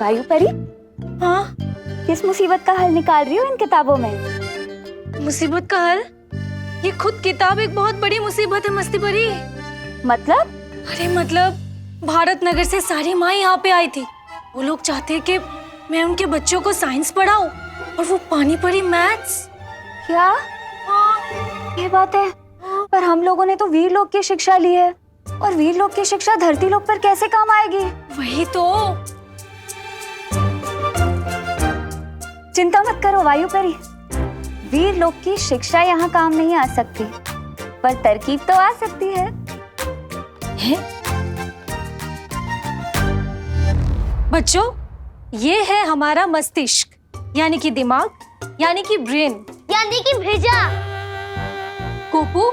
वायु परी, हाँ? किस मुसीबत का हल निकाल रही हो इन किताबों में? मुसीबत का हल? ये खुद किताब एक बहुत बड़ी मुसीबत है मस्ती परी। मतलब? अरे मतलब भारत नगर से सारी माँ यहाँ पे आई थी। वो लोग चाहते हैं कि मैं उनके बच्चों को साइंस पढ़ाऊं और वो पानी पड़ी मैथ्स। क्या? ये बात है, पर हम लोगों ने तो वीर लोक की शिक्षा ली है, और वीर लोक की शिक्षा धरती लोक पर कैसे काम आएगी? वही तो। चिंता मत करो वायु परी, वीर लोक की शिक्षा यहाँ काम नहीं आ सकती, पर तरकीब तो आ सकती है। बच्चों, ये है हमारा मस्तिष्क, यानी कि दिमाग, यानी कि ब्रेन, यानी कि भेजा। कोपू,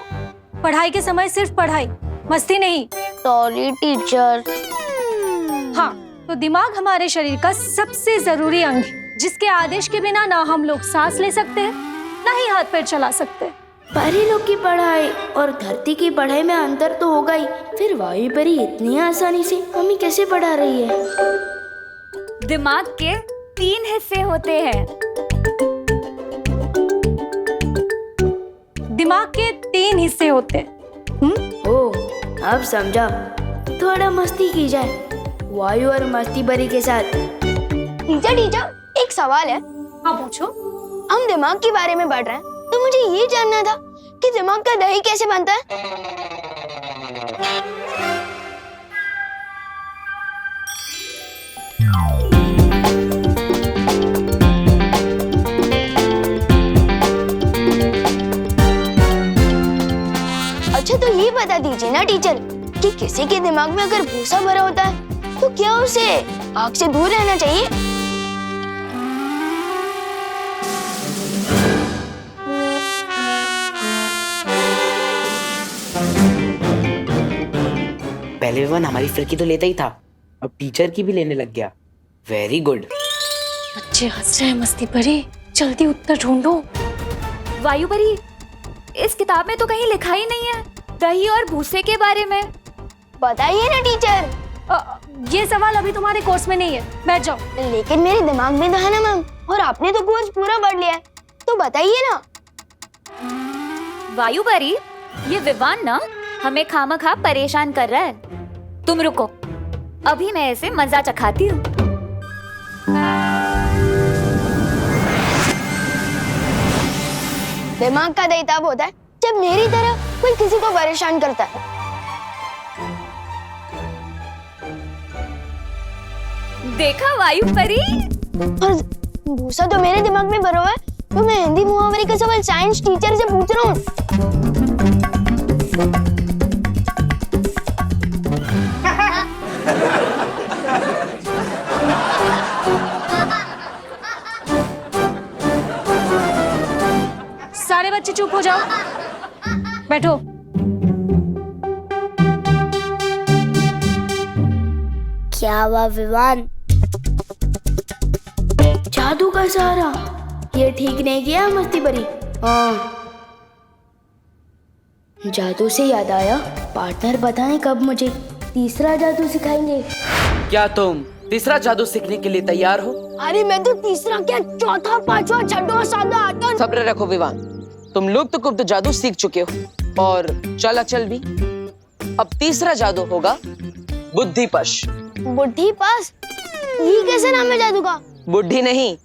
पढ़ाई के समय सिर्फ पढ़ाई, मस्ती नहीं। Sorry teacher. हाँ, तो दिमाग हमारे शरीर का सबसे जरूरी अंग है, जिसके आदेश के बिना ना हम लोग सांस ले सकते हैं, ना ही हाथ पैर चला सकते। परी लोग की पढ़ाई और धरती की पढ़ाई में अंतर तो होगा ही, फिर वायु परी इतनी आसानी से हमें कैसे पढ़ा रही है? दिमाग के 3 हिस्से होते हैं। दिमाग के 3 हिस्से होते हैं। ओ, अब समझा। थोड़ा मस्ती की जाए वायु और मस्ती परी के साथ। टीचर, एक सवाल है। हाँ पूछो। हम दिमाग के बारे में पढ़ रहे हैं, तो मुझे ये जानना था कि दिमाग का दही कैसे बनता है? अच्छा, तो ये बता दीजिए ना टीचर कि किसी के दिमाग में अगर भूसा भरा होता है तो क्या उसे आग से दूर रहना चाहिए? पहले विवान हमारी फिरकी तो लेता ही था, अब टीचर की भी लेने लग गया। Very good. बच्चे हंस रहे हैं मस्ती परी, जल्दी उत्तर ढूंढो। वायु परी, इस किताब में तो कहीं लिखा ही नहीं है दही और भूसे के बारे में। बताइए ना टीचर। ये सवाल अभी तुम्हारे कोर्स में नहीं है, बैठ जाओ। लेकिन मेरे दिमाग में तो है ना मैम, और आपने तो कोर्स पूरा पढ़ लिया है, तो बताइए ना। वायु परी, ये विवान ना हमें खामखा परेशान कर रहा है। तुम रुको, अभी मैं इसे मजा चखाती हूँ। दिमाग का दही तब होता है जब मेरी तरह कोई किसी को परेशान करता है। देखा वायु परी? और भूसा तो मेरे दिमाग में भरा हुआ है, तो मैं हिंदी मुहावरे का सवाल साइंस टीचर से पूछ रहा हूँ। सारे बच्चे चुप हो जाओ, बैठो। क्या हुआ विवान? जादू का सहारा, ये ठीक नहीं किया मस्ती परी। हाँ, जादू से याद आया, पार्टनर बताएं कब मुझे तीसरा जादू सिखाएंगे? क्या तुम तीसरा जादू सीखने के लिए तैयार हो? अरे मैं तो तीसरा क्या, चौथा, पांचवा, छठवा, सातवां, आठवां। सब्र रखो विवान, तुम लुप्त गुप्त जादू सीख चुके हो और चलाचल भी। अब तीसरा जादू होगा बुद्धिपश। बुद्धिपाश? ये कैसे नाम है जादू का? बुद्धि नहीं,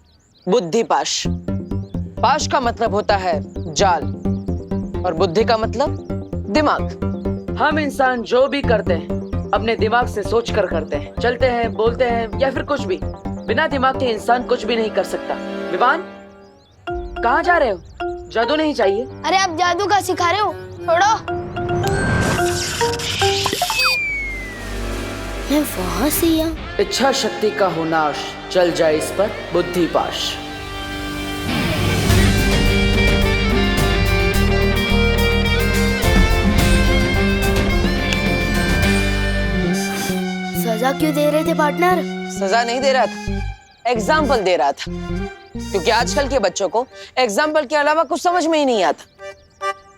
बुद्धिपाश। पाश का मतलब होता है जाल और बुद्धि का मतलब दिमाग। हम इंसान जो भी करते हैं अपने दिमाग से सोच कर करते हैं, चलते हैं, बोलते हैं या फिर कुछ भी। बिना दिमाग के इंसान कुछ भी नहीं कर सकता। विवान, कहाँ जा रहे हो? जादू नहीं चाहिए? अरे आप जादू का सिखा रहे हो, छोड़ो। मैं वहां से या इच्छा शक्ति का हो नाश, चल जाए इस पर बुद्धिपाश। सजा क्यों दे रहे थे पार्टनर? सजा नहीं दे रहा था, एग्जाम्पल दे रहा था, क्योंकि आजकल के बच्चों को एग्जाम्पल के अलावा कुछ समझ में ही नहीं आता।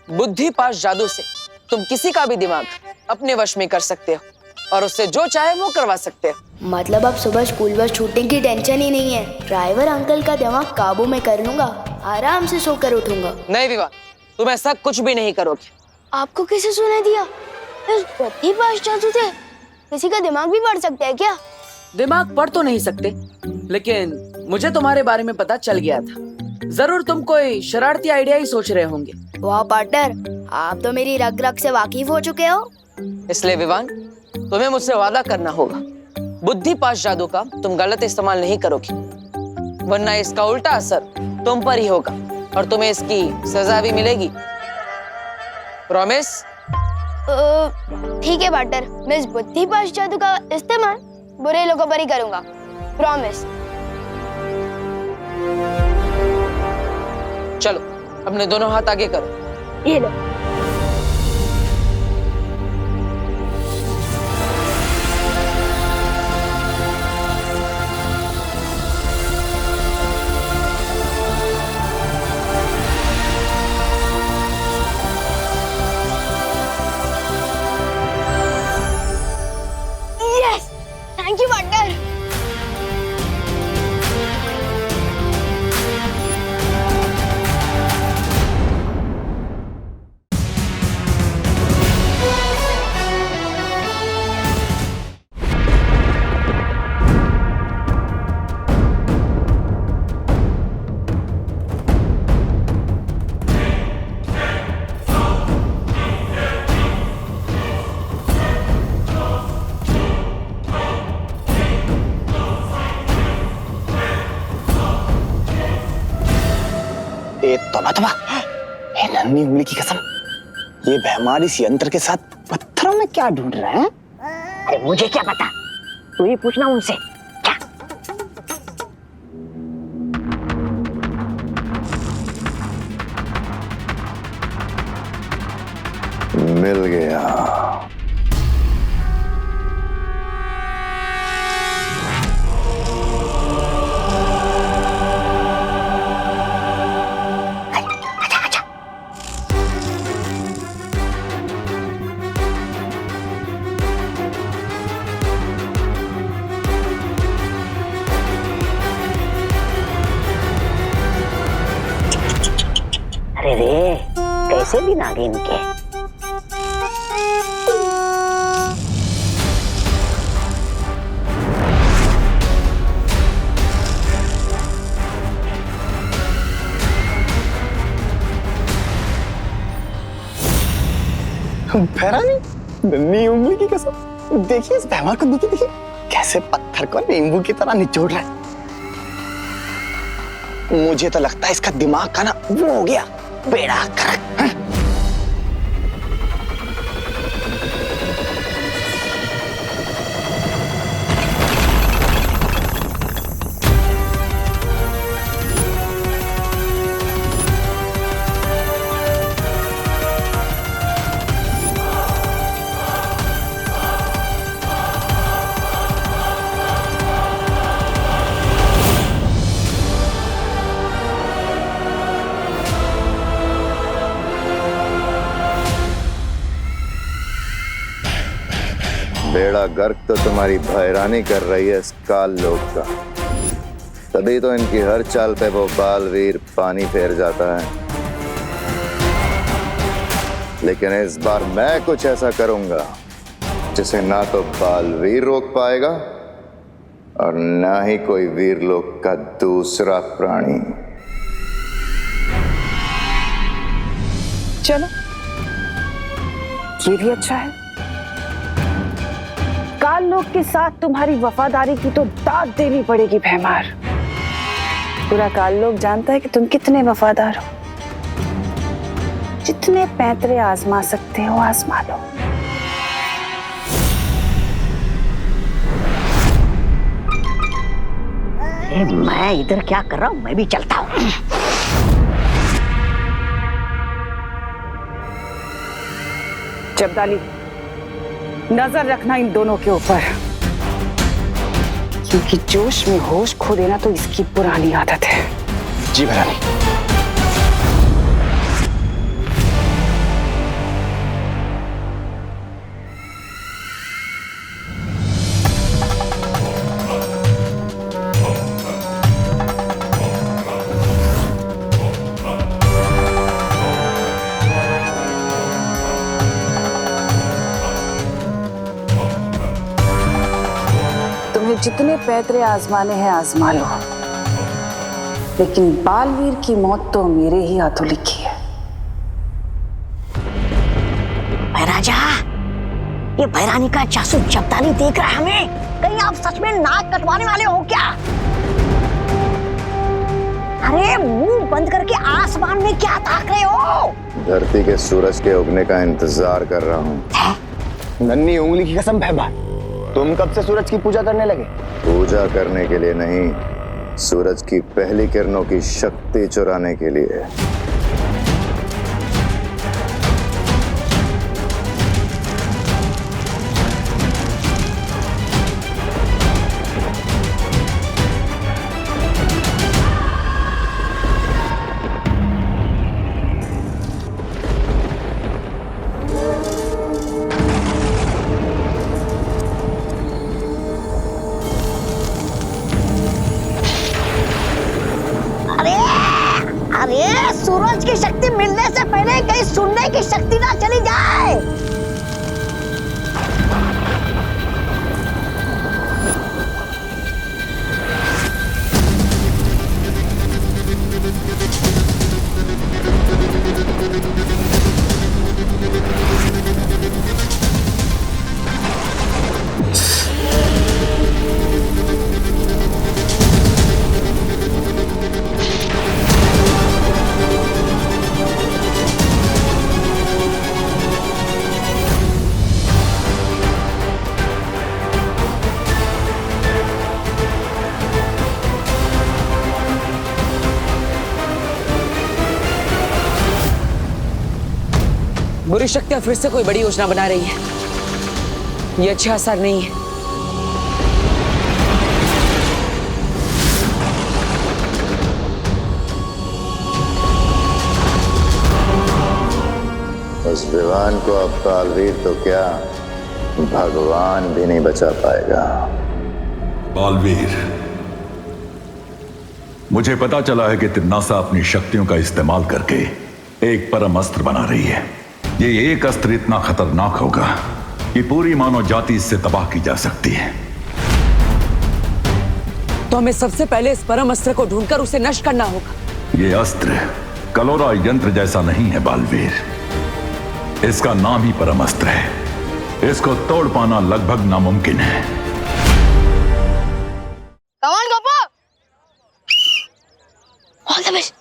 बुद्धिपाश जादू से तुम किसी का भी दिमाग अपने वश में कर सकते हो और उससे जो चाहे वो करवा सकते हो। मतलब अब सुबह स्कूल बस छूटने की टेंशन ही नहीं है। ड्राइवर अंकल का दिमाग काबू में कर लूंगा, आराम से सोकर उठूंगा। नहीं विवान, तुम ऐसा कुछ भी नहीं करोगे। आपको किसे सुना दिया? इस बुद्धि पास जादू से किसी का दिमाग भी पढ़ सकते हैं क्या? दिमाग पढ़ तो नहीं सकते, लेकिन मुझे तुम्हारे बारे में पता चल गया था। जरूर तुम कोई शरारती आइडिया ही सोच रहे होंगे। वाह पार्टनर, आप तो मेरी रग रग से वाकिफ हो चुके हो। इसलिए विवान, तुम्हें मुझसे वादा करना होगा, बुद्धि पाश जादू का तुम गलत इस्तेमाल नहीं करोगे, वरना इसका उल्टा असर तुम पर ही होगा और तुम्हें इसकी सजा भी मिलेगी। प्रॉमिस? ठीक है पार्टनर, मैं इस बुद्धि पास जादू का इस्तेमाल बुरे लोगों पर ही करूंगा। प्रॉमिस। चलो अपने दोनों हाथ आगे करो। ये लो। Yes, thank you partner. तोबा, हे नन्ही उंगली की कसम, ये भैमार इस यंत्र के साथ पत्थरों में क्या ढूंढ रहे हैं? अरे मुझे क्या पता, तू ही पूछना उनसे। क्या? मिल गया। अरे रे, कैसे दिन आ गए इनके। भैरानी, नन्ही उंगली की कसम, देखिए इस भैमार को, देखिए कैसे पत्थर को नींबू की तरह निचोड़ रहा है। मुझे तो लगता है इसका दिमाग का ना वो हो गया, बेड़ा गर्क। बेड़ा गर्क तो तुम्हारी भैरानी कर रही है इस काल लोक का, तभी तो इनकी हर चाल पे वो बालवीर पानी फेर जाता है। लेकिन इस बार मैं कुछ ऐसा करूंगा जिसे ना तो बालवीर रोक पाएगा और ना ही कोई वीरलोक का दूसरा प्राणी। चलो, ये भी अच्छा है। काल लोक के साथ तुम्हारी वफादारी की तो दाद देनी पड़ेगी भैमार। पूरा काल लोक जानता है कि तुम कितने वफादार हो। जितने पैंतरे आजमा सकते हो आजमा लो। मैं इधर क्या कर रहा हूँ, मैं भी चलता हूँ। जब्दाली, नजर रखना इन दोनों के ऊपर, क्योंकि जोश में होश खो देना तो इसकी पुरानी आदत है। जी भैरानी। जितने पैतरे आजमाने हैं आजमा लो, लेकिन बालवीर की मौत तो मेरे ही हाथों लिखी है। राजा, ये भैरानी का जासूस जब्दाली देख रहा है हमें। कहीं आप सच में नाक कटवाने वाले हो क्या? अरे मुंह बंद करके आसमान में क्या ताक रहे हो? धरती के सूरज के उगने का इंतजार कर रहा हूँ। नन्ही उंगली की कसम भैमा, तुम कब से सूरज की पूजा करने लगे? पूजा करने के लिए नहीं, सूरज की पहली किरणों की शक्ति चुराने के लिए। अरे सूरज की शक्ति मिलने से पहले कहीं सुनने की शक्ति ना चली जाए। बुरी शक्तियां फिर से कोई बड़ी योजना बना रही है। ये अच्छा असर नहीं है। उस विवान को अब बालवीर तो क्या, भगवान भी नहीं बचा पाएगा। बालवीर, मुझे पता चला है कि तिरनासा अपनी शक्तियों का इस्तेमाल करके एक परम अस्त्र बना रही है। ये एक अस्त्र इतना खतरनाक होगा कि पूरी मानव जाति इससे तबाह की जा सकती है। तो हमें सबसे पहले इस परम अस्त्र को ढूंढकर उसे नष्ट करना होगा। ये अस्त्र कलोरा यंत्र जैसा नहीं है बालवीर। इसका नाम ही परम अस्त्र है। इसको तोड़ पाना लगभग नामुमकिन है। कमान गोपो, ऑल द बेस्ट।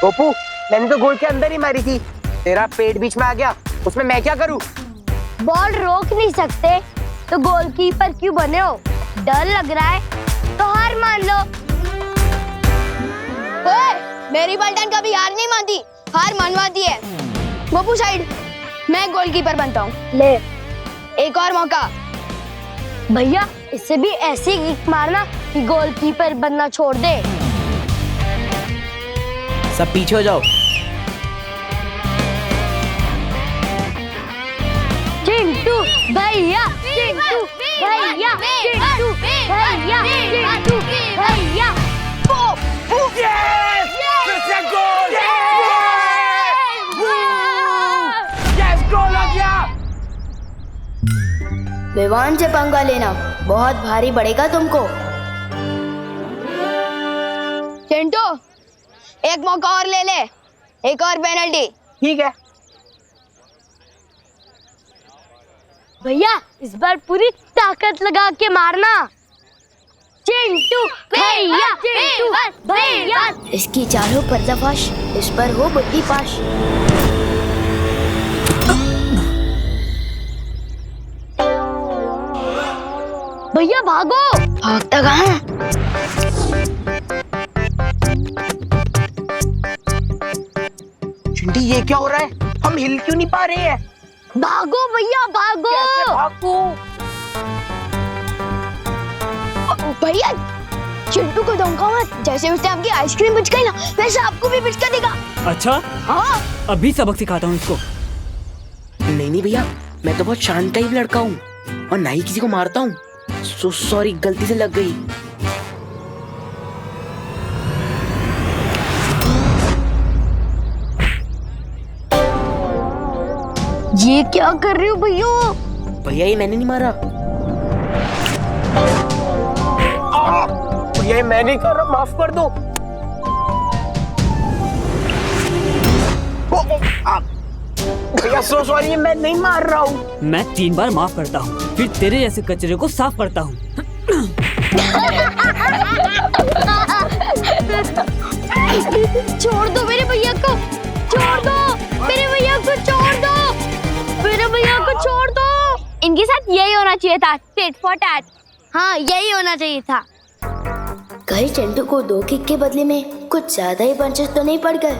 गोपू, मैंने तो गोल के अंदर ही मारी थी, तेरा पेट बीच में आ गया, उसमें मैं क्या करूं? बॉल रोक नहीं सकते तो गोलकीपर क्यों बने हो? डर लग रहा है तो हार मान लो। ओए, मेरी पलटन कभी हार नहीं मानती, हार मनवाती है। गोपू साइड, मैं गोलकीपर बनता हूँ। ले, एक और मौका। भैया, इससे भी ऐसी किक मारना कि गोलकीपर बनना छोड़ दे। सब पीछे हो जाओ। चिंटू भैया, चिंटू भैया, चिंटू भैया, चिंटू भैया। गोल हो गया। विवान से पंगा लेना बहुत भारी पड़ेगा तुमको। चिंटू, एक मौका और ले ले, एक और पेनल्टी। ठीक है भैया, इस बार पूरी ताकत लगा के मारना। चिंटू भैया, चिंटू भैया। इसकी चारों पर्दाफाश, इस पर हो बुद्धि पाश। भैया भागो। भागता कहाँ? चिंटी, ये क्या हो रहा है? हम हिल क्यों नहीं पा रहे हैं? भागो भैया, भागो। कैसे भागूं? भैया, चिंटू को धमकाओ मत। जैसे उसने आपकी आइसक्रीम पिचकाई ना, वैसे आपको भी पिचका देगा। अच्छा, हाँ, अभी सबक सिखाता हूँ इसको। नहीं भैया, मैं तो बहुत शांत टाइप लड़का हूँ और ना ही किसी को मारता हूँ। सॉरी, गलती से लग गई। ये क्या कर रहे हो भैया? भैया ये मैंने नहीं मारा। भैया ये मैं नहीं कर रहा, माफ कर दो। भैया सो सॉरी, ये मैं नहीं मार रहा हूँ। मैं 3 बार माफ करता हूँ, फिर तेरे जैसे कचरे को साफ करता हूँ। छोड़ दो मेरे भैया को, छोड़ दो मेरे भैया को, छोड़ दो मेरे भैया को, छोड़ दो। इनके साथ यही होना चाहिए था, टिट फॉर टैट। हाँ यही होना चाहिए था। कहीं चंटू को 2 किक के बदले में कुछ ज्यादा ही पंचेस तो नहीं पड़ गए?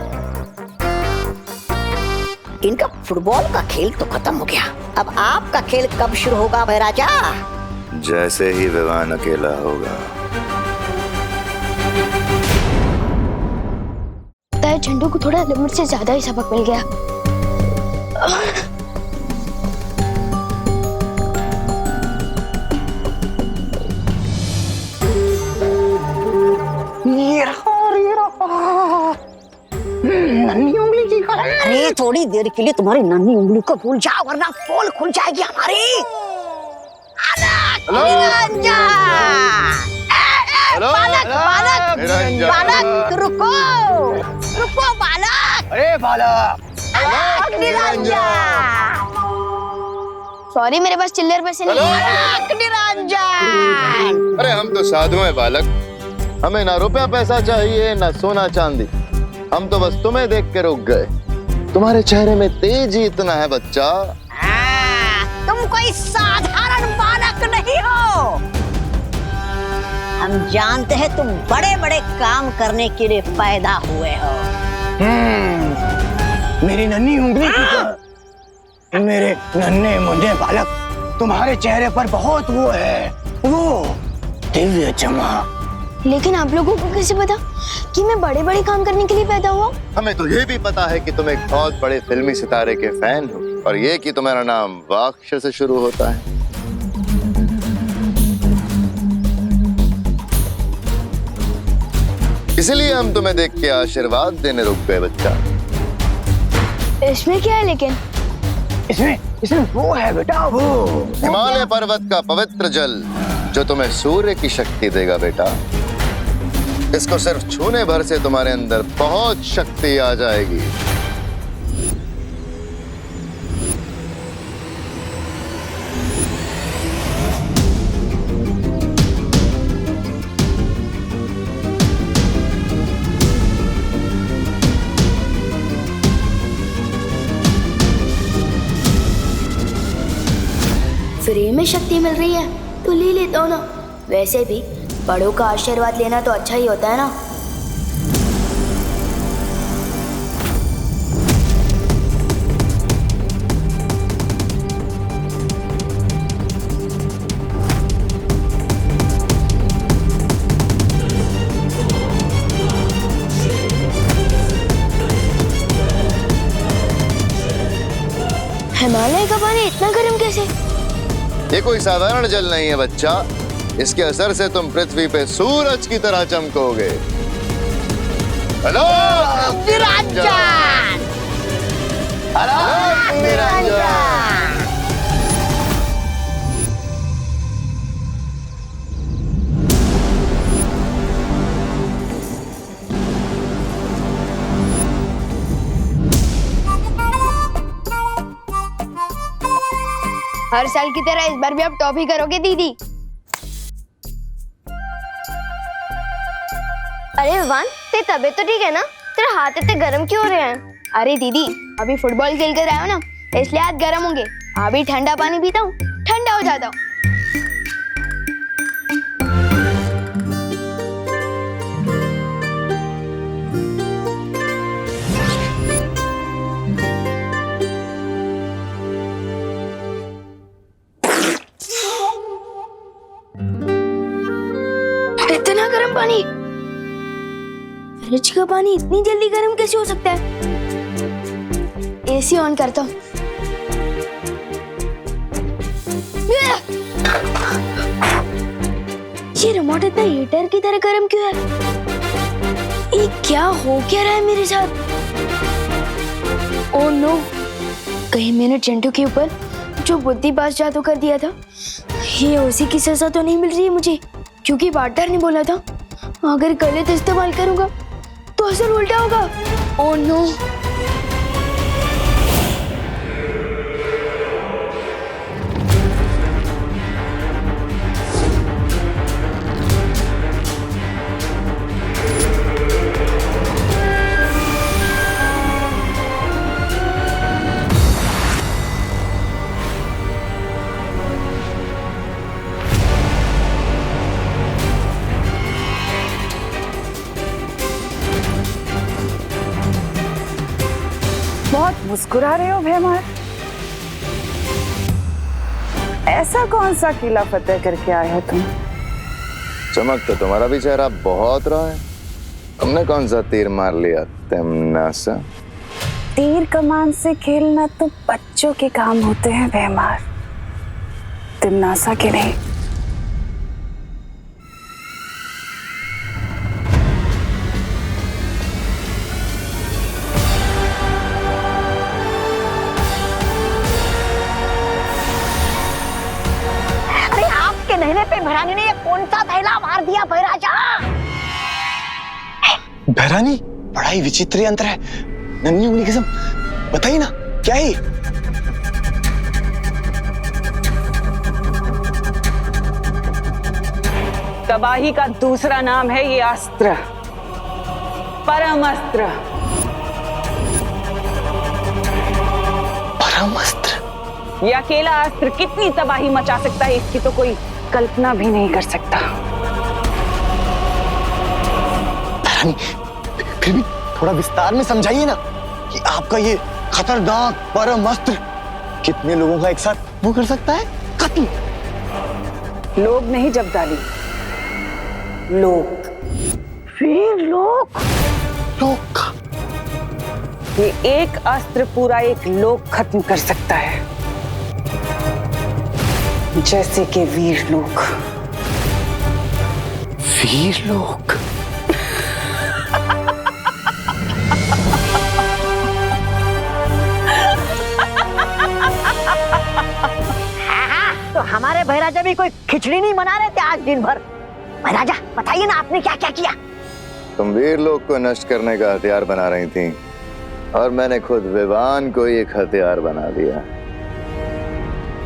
इनका फुटबॉल का खेल तो खत्म हो गया, अब आपका खेल कब शुरू होगा महाराजा? जैसे ही विवान अकेला होगा। चंटू को थोड़ा लिमिट से ज्यादा ही सबक मिल गया। नन्ही उंगली की कलम। अरे थोड़ी देर के लिए तुम्हारी नन्ही उंगली को भूल जाओ, वरना पोल खुल जाएगी हमारी। बालक रुको, रुको बालक। अरे बालक, सॉरी मेरे पास चिल्लर पैसे नहीं। निरंजन, अरे हम तो साधु हैं बालक, हमें ना रुपया पैसा चाहिए ना सोना चांदी, हम तो बस तुम्हें देख के रुक गए। तुम्हारे चेहरे में तेज ही इतना है बच्चा। तुम कोई साधारण बालक नहीं हो, हम जानते हैं तुम बड़े बड़े काम करने के लिए पैदा हुए हो। मेरी नन्ही उंगली की मेरे नन्हे मुन्ने बालक, तुम्हारे चेहरे पर बहुत वो है, वो दिव्य चमक। लेकिन आप लोगों को कैसे पता कि मैं बड़े बड़े काम करने के लिए पैदा हुआ? हमें तो ये भी पता है कि तुम एक बहुत बड़े फिल्मी सितारे के फैन हो, और ये कि तुम्हारा नाम वाक्ष से शुरू होता है। इसलिए हम तुम्हें देख के आशीर्वाद देने रुक गए बच्चा। इसमें क्या है लेकिन? इसमें वो है बेटा, वो हिमालय पर्वत का पवित्र जल जो तुम्हें सूर्य की शक्ति देगा बेटा। इसको सिर्फ छूने भर से तुम्हारे अंदर बहुत शक्ति आ जाएगी। फ्री में शक्ति मिल रही है तो ले लेता हूँ ना। वैसे भी बड़ों का आशीर्वाद लेना तो अच्छा ही होता है ना। हिमालय का पानी इतना गर्म कैसे? ये कोई साधारण जल नहीं है बच्चा, इसके असर से तुम पृथ्वी पे सूरज की तरह चमकोगे। हेलो निरंजन, निरंजन। हर साल की तरह इस बार भी आप टॉफी करोगे दीदी? अरे विवान, तेरी तबीयत तो ठीक है ना? तेरे हाथ इतने गर्म क्यों हो रहे हैं? अरे दीदी, अभी फुटबॉल खेल कर आए हो ना, इसलिए हाथ गर्म होंगे। अभी ठंडा पानी पीता हूँ, ठंडा हो जाता हूँ। इतना गर्म पानी? फ्रिज का पानी इतनी जल्दी गर्म कैसे हो सकता है? एसी ऑन करता हूँ। ये रिमोट इतना हीटर की तरह गर्म क्यों है? ये क्या हो क्या रहा है मेरे साथ? ओह नो, कहीं मैंने चिंटू के ऊपर जो बुद्धिबाज जादू कर दिया था, ये उसी की सजा तो नहीं मिल रही है मुझे, क्योंकि बाटर ने बोला था अगर गलत इस्तेमाल करूंगा तो असर उल्टा होगा। ओह नो, बहुत मुस्कुरा रहे हो भैमार। ऐसा कौन सा किला फतेह करके आए हो तुम? चमक तो तुम्हारा भी चेहरा बहुत रहा है। तुमने कौन सा तीर मार लिया तिमनासा? तीर कमान से खेलना तो बच्चों के काम होते हैं भैमार, तिमनासा के नहीं। नहने पे भैरानी ने ये कौन सा थैला मार दिया भैराजा? भैरानी, बड़ा ही विचित्र यंत्र है। नन्ही उंगली कसम, बताइए ना क्या है? तबाही का दूसरा नाम है ये अस्त्र, परम अस्त्र। परम अस्त्र? ये अकेला अस्त्र कितनी तबाही मचा सकता है इसकी तो कोई कल्पना भी नहीं कर सकता। फिर भी थोड़ा विस्तार में समझाइए ना कि आपका ये खतरनाक परम अस्त्र कितने लोगों का एक साथ वो कर सकता है कत्ल? लोग नहीं जब्दाली, लोग। फिर लोग? ये एक अस्त्र पूरा एक लोक खत्म कर सकता है, जैसे कि वीर लोग। वीर लोग? तो हमारे भैराजा भी कोई खिचड़ी नहीं बना रहे थे आज दिन भर? भैराजा बताइए ना आपने क्या क्या किया? तुम वीर लोग को नष्ट करने का हथियार बना रही थी और मैंने खुद विवान को एक हथियार बना दिया।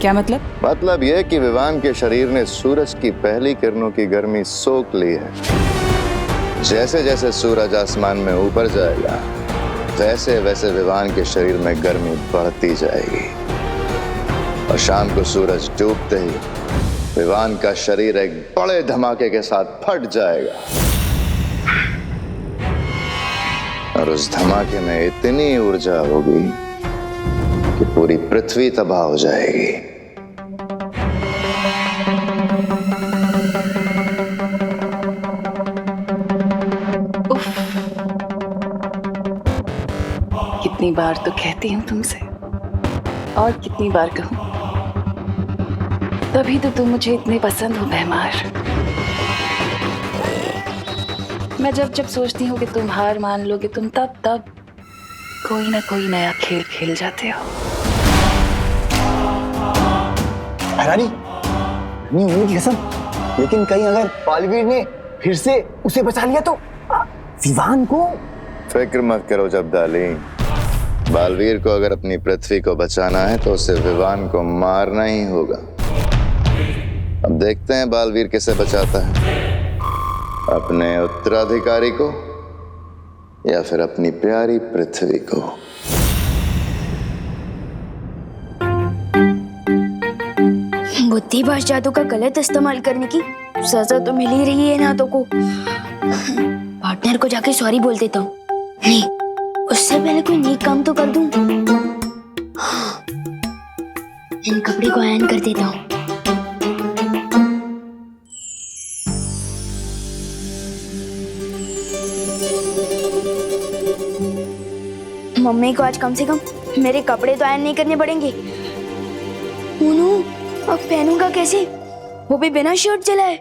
क्या मतलब? मतलब यह कि विवान के शरीर ने सूरज की पहली किरणों की गर्मी सोख ली है। जैसे जैसे सूरज आसमान में ऊपर जाएगा वैसे वैसे विवान के शरीर में गर्मी बढ़ती जाएगी और शाम को सूरज डूबते ही विवान का शरीर एक बड़े धमाके के साथ फट जाएगा और उस धमाके में इतनी ऊर्जा होगी कि पूरी पृथ्वी तबाह हो जाएगी। कितनी बार तो कहती हूँ तुमसे और कितनी बार कहूँ, तभी तो तुम मुझे इतने पसंद हो भैमार। मैं जब जब सोचती हूँ कि तुम हार मान लोगे, तुम तब कोई ना कोई नया खेल खेल जाते हो। भैरानी, नहीं उंगली की कसम, लेकिन कहीं अगर बालवीर ने फिर से उसे बचा लिया तो विवान को? फिक्र मत करो जब्दाली, बालवीर को अगर अपनी पृथ्वी को बचाना है तो उसे विवान को मारना ही होगा। अब देखते हैं बालवीर किसे बचाता है, अपने उत्तराधिकारी को या फिर अपनी प्यारी पृथ्वी को। बुद्धिबाज जादू का गलत इस्तेमाल करने की सजा तो मिल ही रही है नाटों को। पार्टनर को जाके सॉरी बोल देता हूँ। नहीं, उससे पहले कोई नेक काम तो कर दूं। इन कपड़े को आयरन कर देता हूँ। मम्मी को आज कम से कम मेरे कपड़े तो आयरन नहीं करने पड़ेंगे। अब पहनूंगा कैसे, वो भी बिना शर्ट चलाए।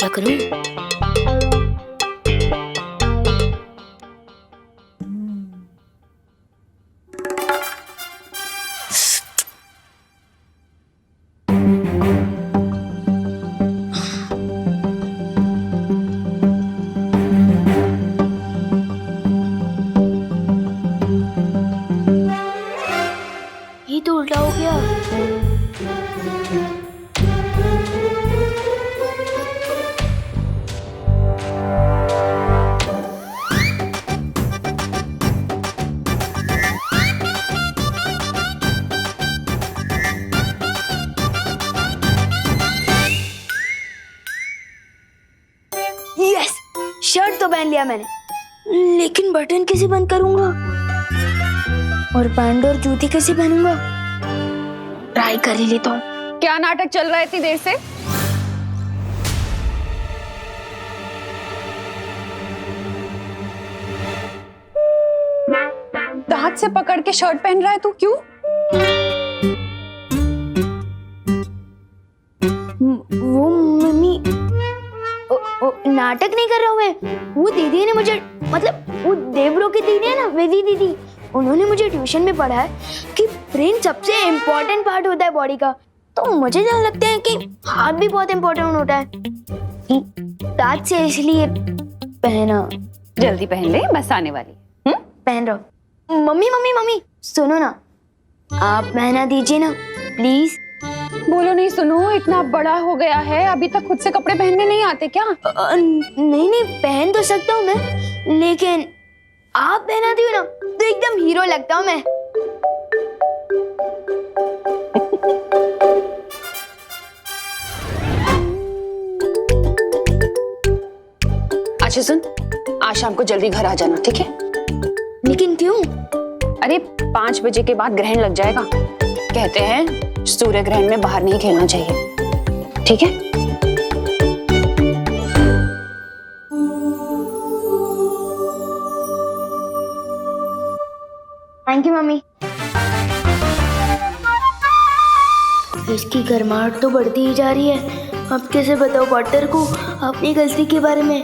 क्या करूं? ये तो उल्टा हो गया। यस, शर्ट तो पहन लिया मैंने, लेकिन बटन कैसे बंद करूंगा? और पैंट और जूती कैसे पहनूंगा? ट्राई कर ही लेता हूँ। क्या नाटक चल रहा है इतनी देर से? दांत से पकड़ के शर्ट पहन रहा है तू, क्यों? वो मम्मी नाटक नहीं कर रहा हूँ मैं। वो दीदी ने मुझे, मतलब वो देवरो की दीदी है ना, वेदी दीदी, उन्होंने मुझे ट्यूशन में पढ़ा है कि ब्रेन सबसे इम्पोर्टेंट पार्ट होता है बॉडी का। तो मुझे जान लगता है कि हाथ भी बहुत इम्पोर्टेंट होता है, दांत से इसलिए पहना। जल्दी पहन ले, बस आने वाली। पहन रहा। मम्मी मम्मी मम्मी सुनो ना, आप पहना दीजिए ना प्लीज। बोलो नहीं सुनो, इतना बड़ा हो गया है, अभी तक खुद से कपड़े पहनने नहीं आते क्या? नहीं नहीं, पहन तो सकता हूँ मैं, लेकिन आप पहनाती हो ना तो एकदम हीरो लगता हूँ मैं। अच्छा सुन, आज शाम को जल्दी घर आ जाना, ठीक है? लेकिन क्यों? अरे 5 बजे के बाद ग्रहण लग जाएगा। कहते हैं सूर्य ग्रहण में बाहर नहीं खेलना चाहिए, ठीक है? Thank you mummy. इसकी गर्माहट तो बढ़ती ही जा रही है। अब कैसे बताओ बटर को अपनी गलती के बारे में?